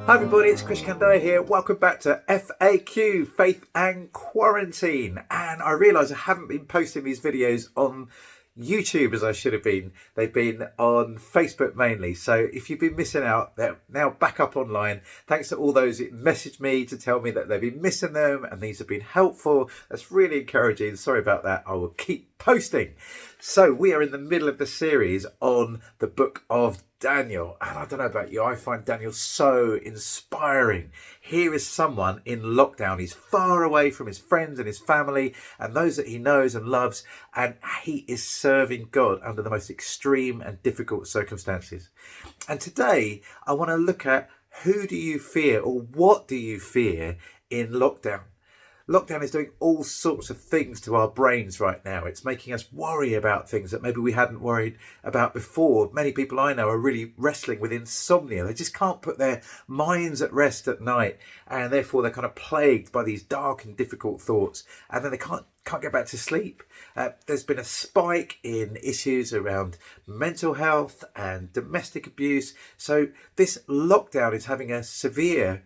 Hi everybody, it's Chris Kandai here. Welcome back to FAQ, Faith and Quarantine. And I realise I haven't been posting these videos on YouTube as I should have been. They've been on Facebook mainly. So if you've been missing out, they're now back up online. Thanks to all those that messaged me to tell me that they've been missing them and these have been helpful. That's really encouraging. Sorry about that. I will keep posting. So we are in the middle of the series on the book of Daniel, and I don't know about you, I find Daniel so inspiring. Here is someone in lockdown. He's far away from his friends and his family and those that he knows and loves, and he is serving God under the most extreme and difficult circumstances. And today I want to look at who do you fear, or what do you fear in lockdown? Lockdown is doing all sorts of things to our brains right now. It's making us worry about things that maybe we hadn't worried about before. Many people I know are really wrestling with insomnia. They just can't put their minds at rest at night, and therefore they're kind of plagued by these dark and difficult thoughts, and then they can't get back to sleep. There's been a spike in issues around mental health and domestic abuse. So this lockdown is having a severe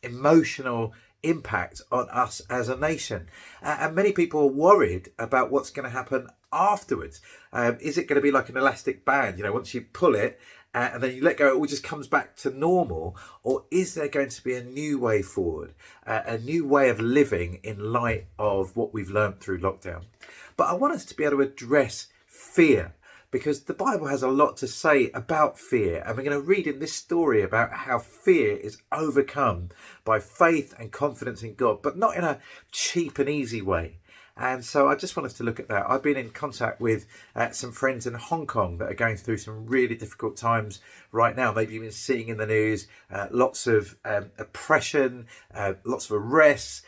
emotional impact on us as a nation, and many people are worried about what's going to happen afterwards. Is it going to be like an elastic band, once you pull it and then you let go, it all just comes back to normal? Or is there going to be a new way forward, a new way of living in light of what we've learned through lockdown? But I want us to be able to address fear, because the Bible has a lot to say about fear. And we're going to read in this story about how fear is overcome by faith and confidence in God, but not in a cheap and easy way. And so I just want us to look at that. I've been in contact with some friends in Hong Kong that are going through some really difficult times right now. Maybe you've been seeing in the news lots of oppression, lots of arrests,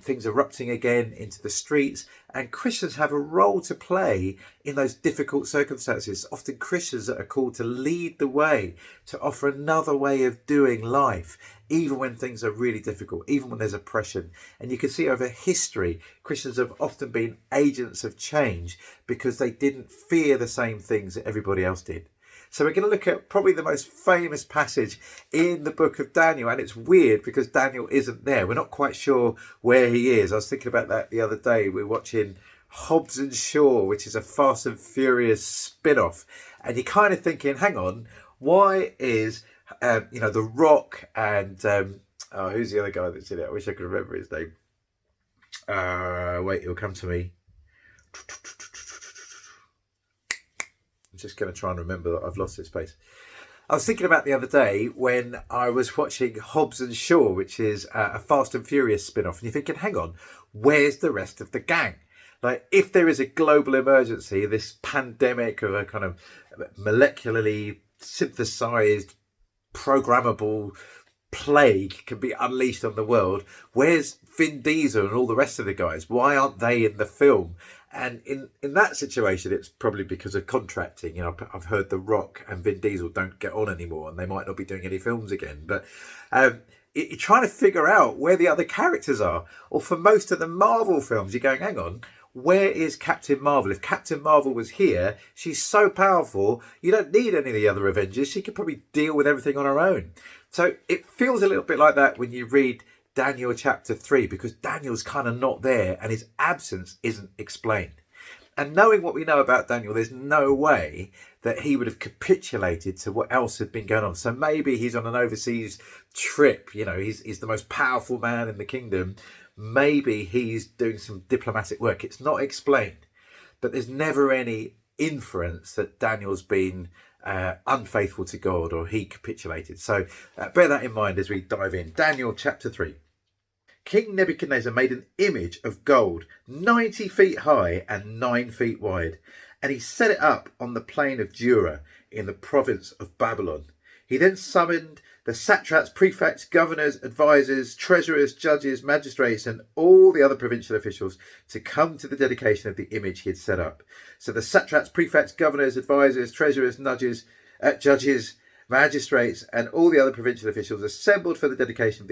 things erupting again into the streets. And Christians have a role to play in those difficult circumstances. Often Christians that are called to lead the way, to offer another way of doing life, even when things are really difficult, even when there's oppression. And you can see over history, Christians have often been agents of change because they didn't fear the same things that everybody else did. So we're going to look at probably the most famous passage in the book of Daniel. And it's weird because Daniel isn't there. We're not quite sure where he is. I was thinking about that the other day. We're watching Hobbs and Shaw, which is a Fast and Furious spin-off. And you're kind of thinking, hang on, why is, The Rock and, who's the other guy that's in it? I wish I could remember his name. Wait, it'll come to me. I'm just going to try and remember that I've lost his face. I was thinking about the other day when I was watching Hobbs and Shaw, which is a Fast and Furious spin-off. And you're thinking, hang on, where's the rest of the gang? Like, if there is a global emergency, this pandemic of a kind of molecularly synthesized, programmable plague can be unleashed on the world, where's Vin Diesel and all the rest of the guys? Why aren't they in the film? And in that situation, it's probably because of contracting. I've heard The Rock and Vin Diesel don't get on anymore, and they might not be doing any films again. But you're trying to figure out where the other characters are. Or for most of the Marvel films, you're going, hang on, where is Captain Marvel? If Captain Marvel was here, she's so powerful, you don't need any of the other Avengers. She could probably deal with everything on her own. So it feels a little bit like that when you read Daniel chapter 3, because Daniel's kind of not there and his absence isn't explained. And knowing what we know about Daniel, there's no way that he would have capitulated to what else had been going on. So maybe he's on an overseas trip. He's the most powerful man in the kingdom. Maybe he's doing some diplomatic work. It's not explained, but there's never any inference that Daniel's been unfaithful to God or he capitulated. So bear that in mind as we dive in. Daniel chapter 3. King Nebuchadnezzar made an image of gold 90 feet high and 9 feet wide, and he set it up on the plain of Dura in the province of Babylon. He then summoned the satraps, prefects, governors, advisors, treasurers, judges, magistrates, and all the other provincial officials to come to the dedication of the image he had set up. So the satraps, prefects, governors, advisors, treasurers, judges, magistrates, and all the other provincial officials assembled for the dedication of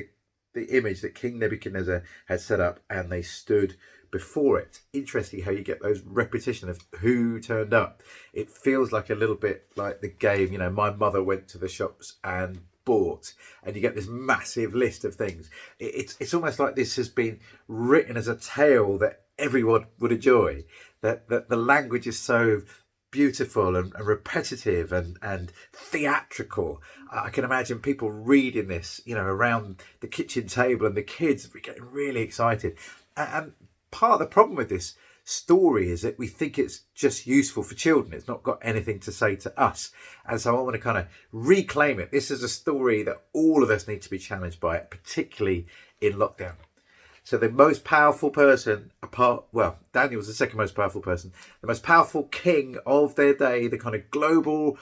the image that King Nebuchadnezzar had set up, and they stood before it. Interesting how you get those repetition of who turned up. It feels like a little bit like the game, my mother went to the shops and bought, and you get this massive list of things. It's almost like this has been written as a tale that everyone would enjoy. That the language is so beautiful and repetitive and theatrical. I can imagine people reading this, around the kitchen table, and the kids getting really excited. And part of the problem with this story is that we think it's just useful for children. It's not got anything to say to us. And so I want to kind of reclaim it. This is a story that all of us need to be challenged by, particularly in lockdown. So the most powerful person, Daniel was the second most powerful person, the most powerful king of their day, the kind of global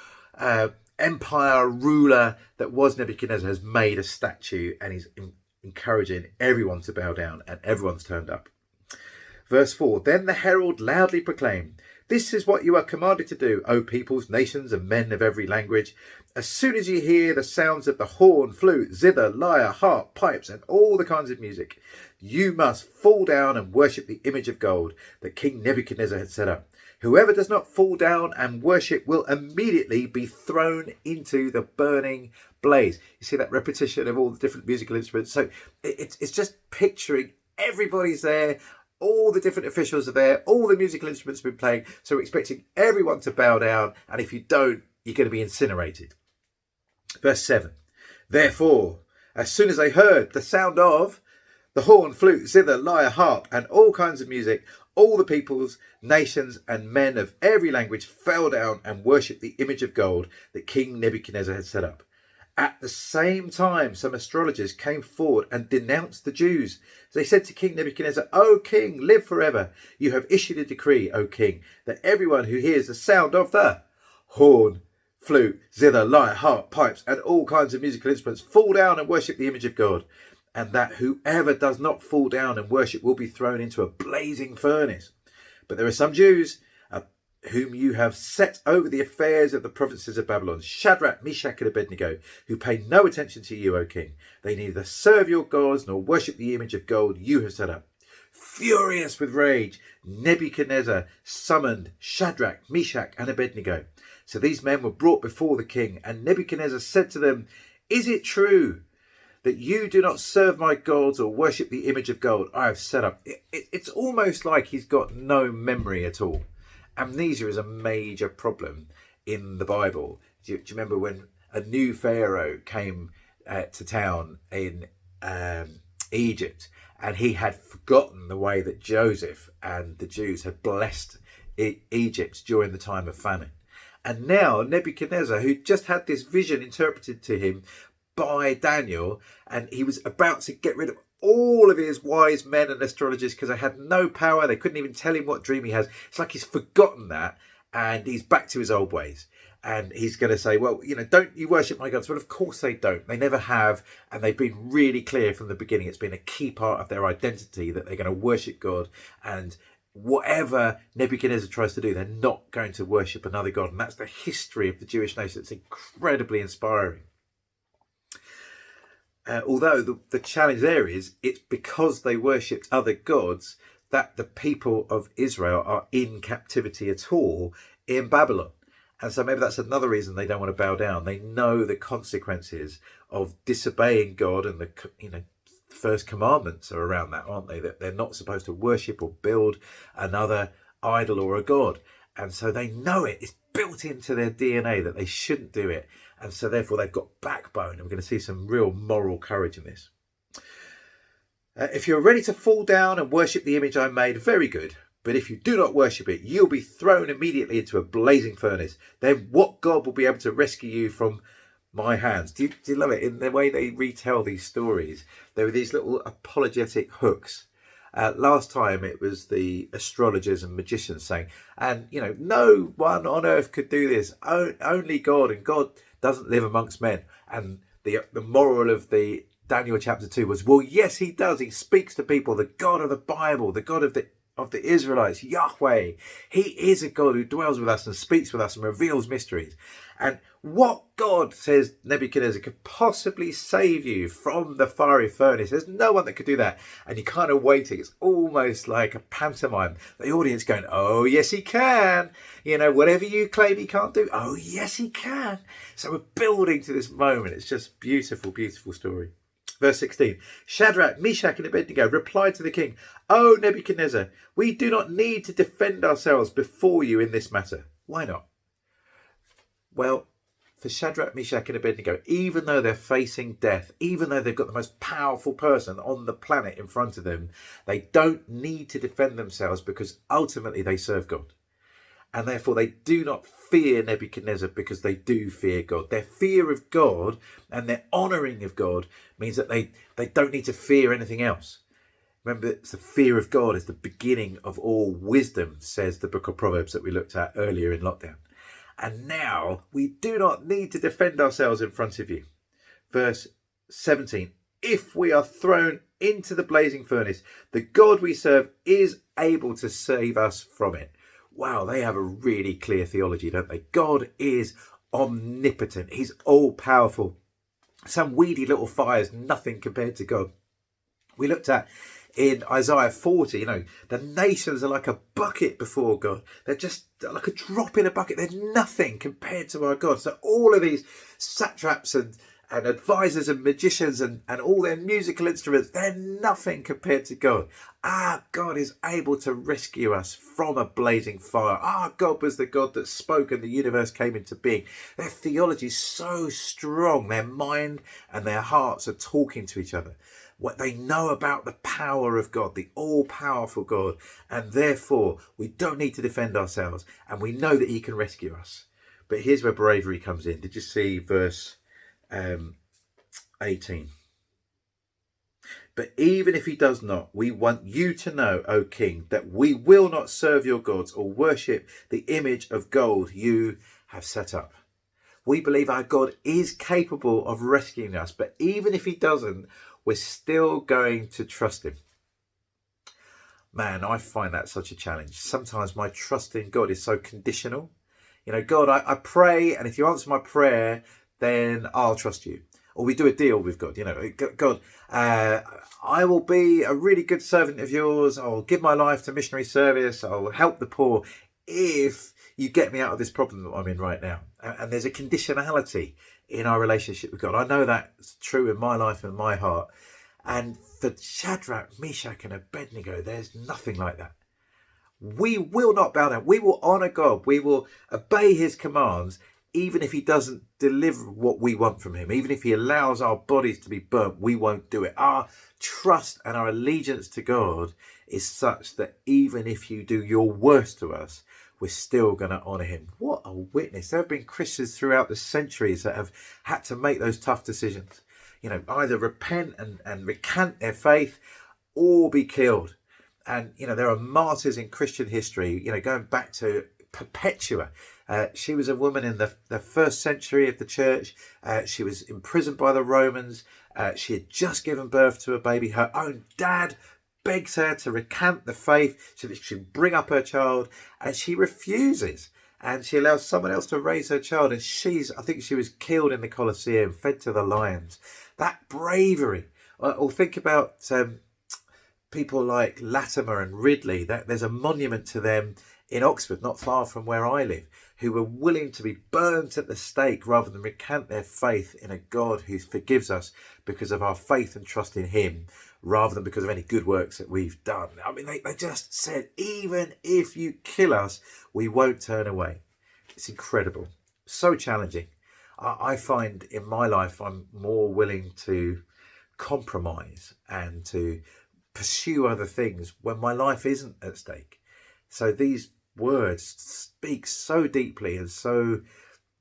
empire ruler that was Nebuchadnezzar, has made a statue, and he's encouraging everyone to bow down, and everyone's turned up. Verse 4, then the herald loudly proclaimed, this is what you are commanded to do, O peoples, nations, and men of every language. As soon as you hear the sounds of the horn, flute, zither, lyre, harp, pipes, and all the kinds of music, you must fall down and worship the image of gold that King Nebuchadnezzar had set up. Whoever does not fall down and worship will immediately be thrown into the burning blaze. You see that repetition of all the different musical instruments. So it's just picturing everybody's there. All the different officials are there. All the musical instruments have been playing. So we're expecting everyone to bow down. And if you don't, you're going to be incinerated. Verse 7. Therefore, as soon as they heard the sound of the horn, flute, zither, lyre, harp, and all kinds of music, all the peoples, nations, and men of every language fell down and worshipped the image of gold that King Nebuchadnezzar had set up. At the same time, some astrologers came forward and denounced the Jews. They said to King Nebuchadnezzar, O king, live forever. You have issued a decree, O king, that everyone who hears the sound of the horn, flute, zither, lyre, harp, pipes, and all kinds of musical instruments fall down and worship the image of God, and that whoever does not fall down and worship will be thrown into a blazing furnace. But there are some Jews whom you have set over the affairs of the provinces of Babylon, Shadrach, Meshach, and Abednego, who pay no attention to you, O king. They neither serve your gods nor worship the image of gold you have set up. Furious with rage, Nebuchadnezzar summoned Shadrach, Meshach, and Abednego. So these men were brought before the king, and Nebuchadnezzar said to them, is it true that you do not serve my gods or worship the image of gold I have set up? It's almost like he's got no memory at all. Amnesia is a major problem in the Bible. Do you remember when a new pharaoh came to town in Egypt, and he had forgotten the way that Joseph and the Jews had blessed Egypt during the time of famine? And now Nebuchadnezzar, who just had this vision interpreted to him by Daniel, and he was about to get rid of all of his wise men and astrologers because they had no power. They couldn't even tell him what dream he has. It's like he's forgotten that, and he's back to his old ways. And he's going to say, well, don't you worship my gods? Well, of course they don't. They never have. And they've been really clear from the beginning. It's been a key part of their identity that they're going to worship God. And whatever Nebuchadnezzar tries to do, they're not going to worship another God. And that's the history of the Jewish nation. It's incredibly inspiring. Although the challenge there is, it's because they worshipped other gods that the people of Israel are in captivity at all in Babylon. And so maybe that's another reason they don't want to bow down. They know the consequences of disobeying God, and the first commandments are around that, aren't they? That they're not supposed to worship or build another idol or a god. And so they know it. It's built into their DNA that they shouldn't do it. And so therefore they've got backbone. And we're going to see some real moral courage in this. If you're ready to fall down and worship the image I made, very good. But if you do not worship it, you'll be thrown immediately into a blazing furnace. Then what God will be able to rescue you from my hands? Do you love it? In the way they retell these stories, there were these little apologetic hooks. Last time it was the astrologers and magicians saying, and no one on earth could do this, only God, and God doesn't live amongst men. And the moral of the Daniel chapter 2 was, well, yes, he does. He speaks to people. The God of the Bible, the God of the of the Israelites, Yahweh. He is a God who dwells with us and speaks with us and reveals mysteries. And what God, says Nebuchadnezzar, could possibly save you from the fiery furnace? There's no one that could do that. And you're kind of waiting. It's almost like a pantomime. The audience going, oh, yes, he can. You know, whatever you claim he can't do, oh, yes, he can. So we're building to this moment. It's just beautiful, beautiful story. Verse 16, Shadrach, Meshach and Abednego replied to the king, "O Nebuchadnezzar, we do not need to defend ourselves before you in this matter." Why not? Well, for Shadrach, Meshach and Abednego, even though they're facing death, even though they've got the most powerful person on the planet in front of them, they don't need to defend themselves because ultimately they serve God. And therefore they do not fear Nebuchadnezzar because they do fear God. Their fear of God and their honouring of God means that they don't need to fear anything else. Remember, it's the fear of God is the beginning of all wisdom, says the book of Proverbs that we looked at earlier in lockdown. And now we do not need to defend ourselves in front of you. Verse 17, if we are thrown into the blazing furnace, the God we serve is able to save us from it. Wow, they have a really clear theology, don't they? God is omnipotent. He's all powerful. Some weedy little fires, nothing compared to God. We looked at in Isaiah 40, the nations are like a bucket before God. They're just like a drop in a bucket. They're nothing compared to our God. So all of these satraps and advisors and magicians and all their musical instruments, they're nothing compared to God. Our God is able to rescue us from a blazing fire. Our God was the God that spoke and the universe came into being. Their theology is so strong. Their mind and their hearts are talking to each other. What they know about the power of God, the all-powerful God, and therefore we don't need to defend ourselves and we know that he can rescue us. But here's where bravery comes in. Did you see verse 18? But even if he does not, we want you to know, O king, that we will not serve your gods or worship the image of gold you have set up. We believe our God is capable of rescuing us, but even if he doesn't, we're still going to trust him. Man, I find that such a challenge. Sometimes my trust in God is so conditional. God, I pray, and if you answer my prayer, then I'll trust you. Or we do a deal with God. God, I will be a really good servant of yours. I'll give my life to missionary service. I'll help the poor if you get me out of this problem that I'm in right now. And there's a conditionality in our relationship with God. I know that's true in my life and my heart. And for Shadrach, Meshach and Abednego, there's nothing like that. We will not bow down. We will honour God. We will obey his commands, even if he doesn't deliver what we want from him. Even if he allows our bodies to be burnt, we won't do it. Our trust and our allegiance to God is such that even if you do your worst to us, we're still going to honour him. What a witness. There have been Christians throughout the centuries that have had to make those tough decisions. Either repent and recant their faith or be killed. And, there are martyrs in Christian history, going back to Perpetua. She was a woman in the first century of the church. She was imprisoned by the Romans. She had just given birth to a baby. Her own dad begs her to recant the faith so that she can bring up her child, and she refuses. And she allows someone else to raise her child, and I think she was killed in the Colosseum, fed to the lions. That bravery. Or think about people like Latimer and Ridley. There's a monument to them in Oxford, not far from where I live, who were willing to be burnt at the stake rather than recant their faith in a God who forgives us because of our faith and trust in him, rather than because of any good works that we've done. I mean, they just said, even if you kill us, we won't turn away. It's incredible. So challenging. I find in my life, I'm more willing to compromise and to pursue other things when my life isn't at stake. So these words speak so deeply and so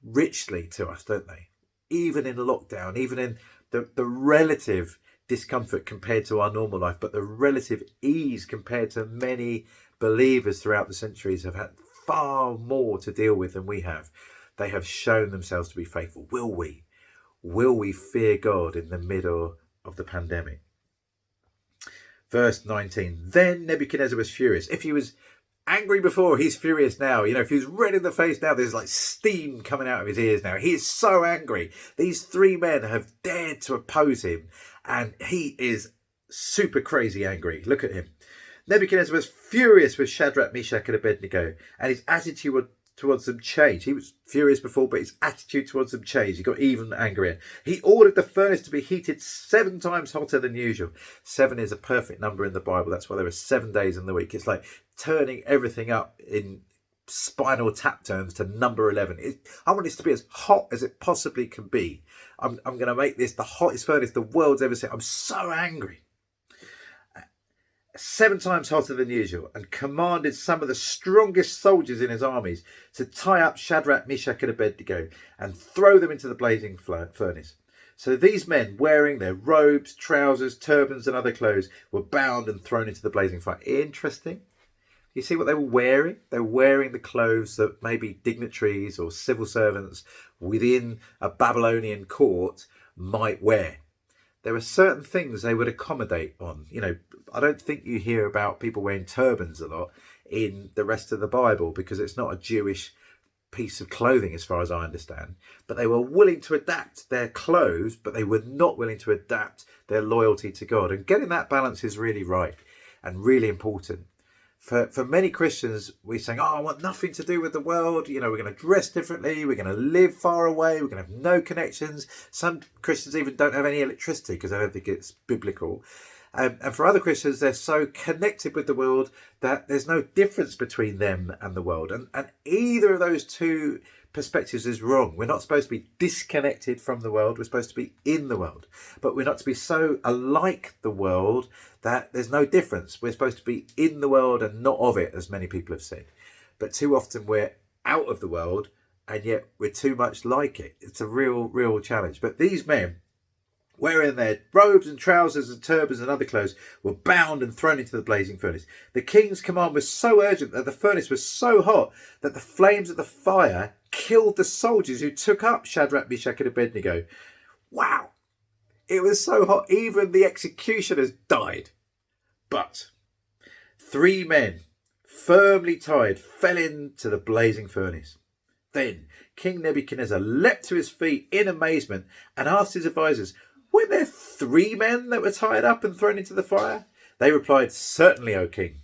richly to us, don't they? Even in lockdown, even in the relative discomfort compared to our normal life, but the relative ease compared to many believers throughout the centuries have had far more to deal with than we have. They have shown themselves to be faithful. Will we? Will we fear God in the middle of the pandemic? Verse 19, then Nebuchadnezzar was furious. If he was angry before, he's furious now. You know, if he was red in the face now, there's like steam coming out of his ears now. He is so angry. These three men have dared to oppose him, and he is super crazy angry. Look at him. Nebuchadnezzar was furious with Shadrach, Meshach and Abednego, and his attitude towards them changed. He was furious before, but his attitude towards them changed. He got even angrier. He ordered the furnace to be heated 7 times hotter than usual. 7 is a perfect number in the Bible. That's why there are 7 days in the week. It's like turning everything up in Spinal Tap terms to number 11. I want this to be as hot as it possibly can be. I'm going to make this the hottest furnace the world's ever seen. I'm so angry. 7 times hotter than usual, and commanded some of the strongest soldiers in his armies to tie up Shadrach, Meshach and Abednego and throw them into the blazing furnace. So these men, wearing their robes, trousers, turbans and other clothes, were bound and thrown into the blazing fire. Interesting. You see what they were wearing? They were wearing the clothes that maybe dignitaries or civil servants within a Babylonian court might wear. There were certain things they would accommodate on. You know, I don't think you hear about people wearing turbans a lot in the rest of the Bible because it's not a Jewish piece of clothing as far as I understand. But they were willing to adapt their clothes, but they were not willing to adapt their loyalty to God. And getting that balance is really right and really important. For many Christians, we're saying, I want nothing to do with the world. You know, we're going to dress differently. We're going to live far away. We're going to have no connections. Some Christians even don't have any electricity because I don't think it's biblical. And for other Christians, they're so connected with the world that there's no difference between them and the world. And either of those two perspectives is wrong. We're not supposed to be disconnected from the world. We're supposed to be in the world. But we're not to be so alike the world that there's no difference. We're supposed to be in the world and not of it, as many people have said. But too often we're out of the world and yet we're too much like it. It's a real challenge. But these men, wearing their robes and trousers and turbans and other clothes, were bound and thrown into the blazing furnace. The king's command was so urgent that the furnace was so hot that the flames of the fire killed the soldiers who took up Shadrach, Meshach and Abednego. Wow! It was so hot, even the executioners died. But 3 men, firmly tied, fell into the blazing furnace. Then King Nebuchadnezzar leapt to his feet in amazement and asked his advisors, were there 3 men that were tied up and thrown into the fire? They replied, certainly, O king.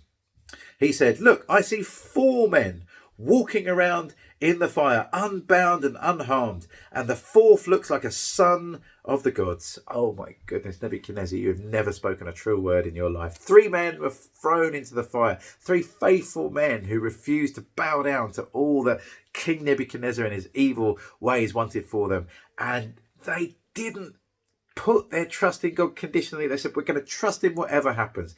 He said, look, I see 4 men walking around in the fire, unbound and unharmed, and the 4th looks like a son of the gods. Oh my goodness, Nebuchadnezzar, you have never spoken a true word in your life. 3 men were thrown into the fire, 3 faithful men who refused to bow down to all that King Nebuchadnezzar and his evil ways wanted for them. And they didn't put their trust in God conditionally. They said, we're going to trust him whatever happens.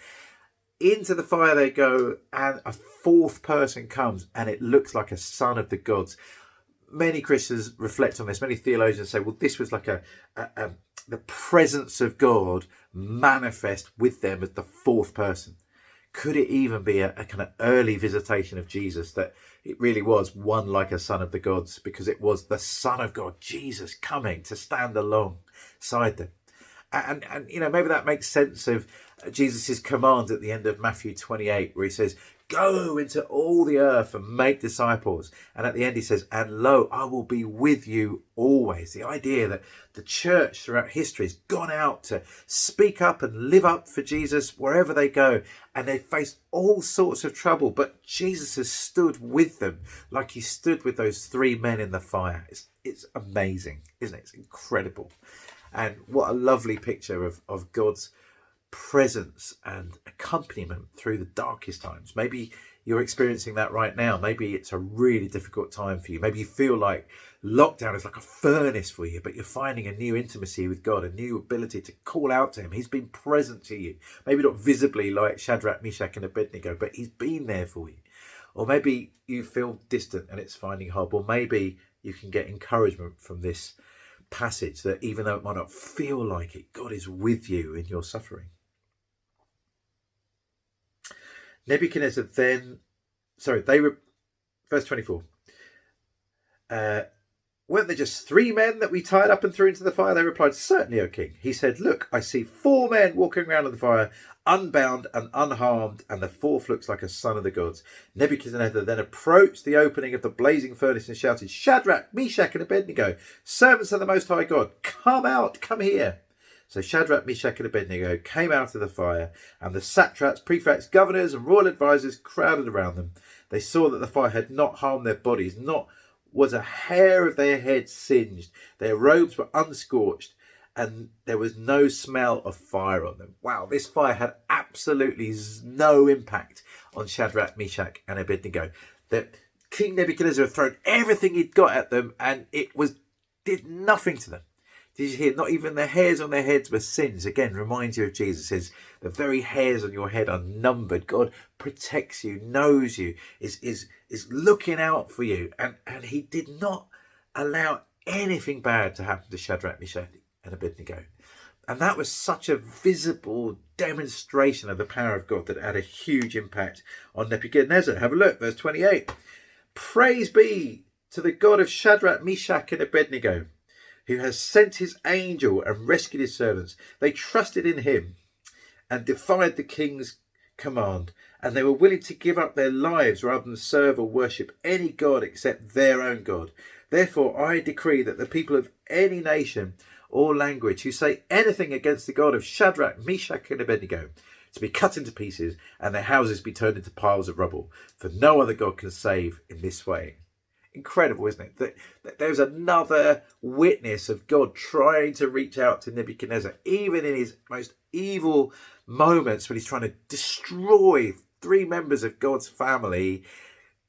Into the fire they go, and a 4th person comes, and it looks like a son of the gods. Many Christians reflect on this. Many theologians say, well, this was like the presence of God manifest with them as the 4th person. Could it even be a kind of early visitation of Jesus, that it really was one like a son of the gods, because it was the Son of God, Jesus, coming to stand alongside them? And you know, maybe that makes sense of Jesus's command at the end of Matthew 28, where he says, go into all the earth and make disciples. And at the end he says, and lo, I will be with you always. The idea that the church throughout history has gone out to speak up and live up for Jesus wherever they go. And they faced all sorts of trouble, but Jesus has stood with them like he stood with those 3 men in the fire. It's amazing, isn't it? It's incredible. And what a lovely picture of God's presence and accompaniment through the darkest times. Maybe you're experiencing that right now. Maybe it's a really difficult time for you. Maybe you feel like lockdown is like a furnace for you, but you're finding a new intimacy with God, a new ability to call out to him. He's been present to you. Maybe not visibly like Shadrach, Meshach and Abednego, but he's been there for you. Or maybe you feel distant and it's finding hard. Or maybe you can get encouragement from this passage that even though it might not feel like it, God is with you in your suffering. Nebuchadnezzar then, verse 24. weren't there just 3 men that we tied up and threw into the fire? They replied, certainly, O king. He said, look, I see 4 men walking around in the fire, unbound and unharmed, and the 4th looks like a son of the gods. Nebuchadnezzar then approached the opening of the blazing furnace and shouted, Shadrach, Meshach and Abednego, servants of the Most High God, come out, come here. So Shadrach, Meshach and Abednego came out of the fire, and the satraps, prefects, governors and royal advisors crowded around them. They saw that the fire had not harmed their bodies, not was a hair of their heads singed. Their robes were unscorched, and there was no smell of fire on them. Wow, this fire had absolutely no impact on Shadrach, Meshach and Abednego. That King Nebuchadnezzar had thrown everything he'd got at them, and did nothing to them. Did you hear? Not even the hairs on their heads were singed. Again, reminds you of Jesus. It says the very hairs on your head are numbered. God protects you, knows you, is looking out for you. And he did not allow anything bad to happen to Shadrach, Meshach and Abednego. And that was such a visible demonstration of the power of God that had a huge impact on Nebuchadnezzar. Have a look, verse 28. Praise be to the God of Shadrach, Meshach and Abednego, who has sent his angel and rescued his servants. They trusted in him and defied the king's command, and they were willing to give up their lives rather than serve or worship any god except their own God. Therefore, I decree that the people of any nation or language who say anything against the God of Shadrach, Meshach and Abednego to be cut into pieces and their houses be turned into piles of rubble, for no other God can save in this way. Incredible, isn't it? That there's another witness of God trying to reach out to Nebuchadnezzar, even in his most evil moments when he's trying to destroy 3 members of God's family.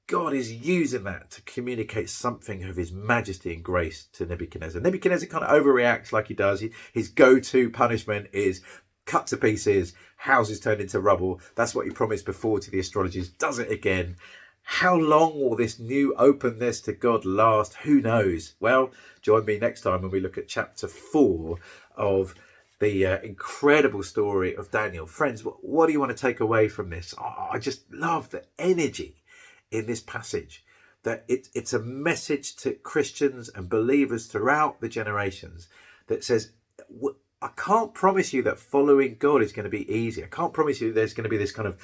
God is using that to communicate something of his majesty and grace to Nebuchadnezzar. Nebuchadnezzar kind of overreacts like he does. His go-to punishment is cut to pieces, houses turned into rubble. That's what he promised before to the astrologers. Does it again. How long will this new openness to God last? Who knows? Well, join me next time when we look at chapter 4 of the incredible story of Daniel. Friends, what do you want to take away from this? I just love the energy in this passage, that it's a message to Christians and believers throughout the generations that says, I can't promise you that following God is going to be easy. I can't promise you there's going to be this kind of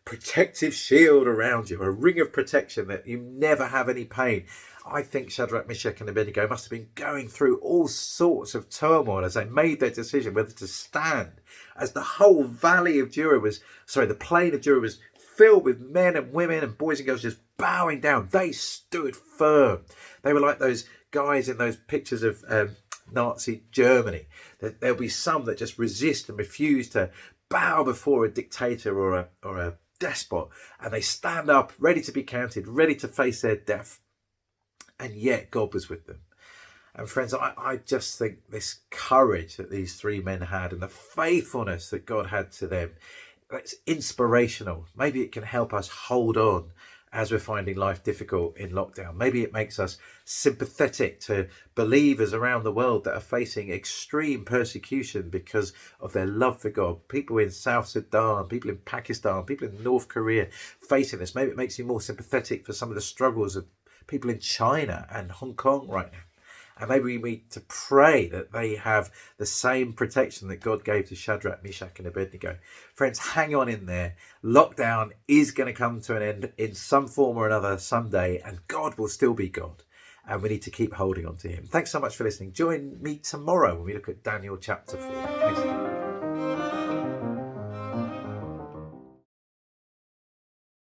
protective shield around you, a ring of protection that you never have any pain. I think Shadrach, Meshach and Abednego must have been going through all sorts of turmoil as they made their decision whether to stand, as the whole the plain of Jura was filled with men and women and boys and girls just bowing down. They stood firm. They were like those guys in those pictures of Nazi Germany. There'll be some that just resist and refuse to bow before a dictator or a despot, and they stand up ready to be counted, ready to face their death. And yet God was with them. And friends, I just think this courage that these 3 men had and the faithfulness that God had to them, it's inspirational. Maybe it can help us hold on as we're finding life difficult in lockdown. Maybe it makes us sympathetic to believers around the world that are facing extreme persecution because of their love for God. People in South Sudan, people in Pakistan, people in North Korea facing this. Maybe it makes you more sympathetic for some of the struggles of people in China and Hong Kong right now. And maybe we need to pray that they have the same protection that God gave to Shadrach, Meshach and Abednego. Friends, hang on in there. Lockdown is going to come to an end in some form or another someday, and God will still be God. And we need to keep holding on to him. Thanks so much for listening. Join me tomorrow when we look at Daniel chapter 4. Thanks again.